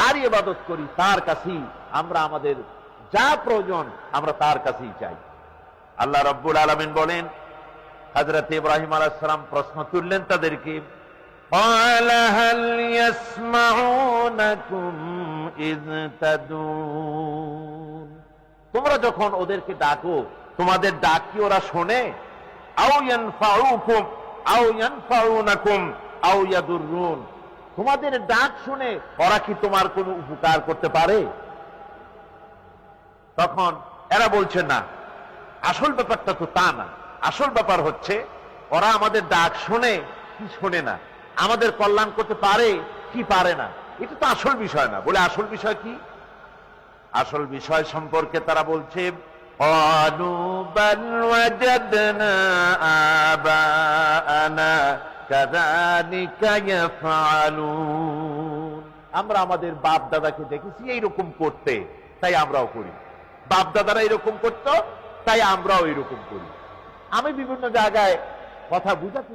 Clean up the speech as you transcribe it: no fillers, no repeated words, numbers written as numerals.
তারই ইবাদত করি, তার কাছেই আমরা আমাদের যা প্রয়োজন আমরা তার কাছেই চাই। আল্লাহ রাব্বুল আলামিন বলেন, হযরত ইব্রাহিম আলাইহিস সালাম প্রশ্ন তুললেন তাদেরকে, قال هل يسمعونكم إذ تدعون, তোমরা যখন ওদেরকে ডাকো তোমাদের ডাক কি ওরা শোনে? আও ইয়ানফাউকুম আও ইয়ানফাউনাকুম আও ইয়াদুররুন, তোমাদের ডাক শুনে ওরা কি তোমার কোনো উপকার করতে পারে? তখন এরা বলছে না, আসল ব্যাপারটা তো তা না। আসল ব্যাপার হচ্ছে ওরা আমাদের ডাক শোনে কি শোনে না, আমাদের কল্যাণ করতে পারে কি পারে না, এটা তো আসল বিষয় না। বলে আসল বিষয় কি? আসল বিষয় সম্পর্কে তারা বলছে, قالوا بل وجدنا آباءنا كذلك يفعلون, আমরা আমাদের বাপ দাদাকে দেখেছি এইরকম করতে, তাই আমরাও করি। বাপ দাদারা এরকম করতো, তাই আমরাও এরকম করি। আমি বিভিন্ন জায়গায় কথা বুঝাতে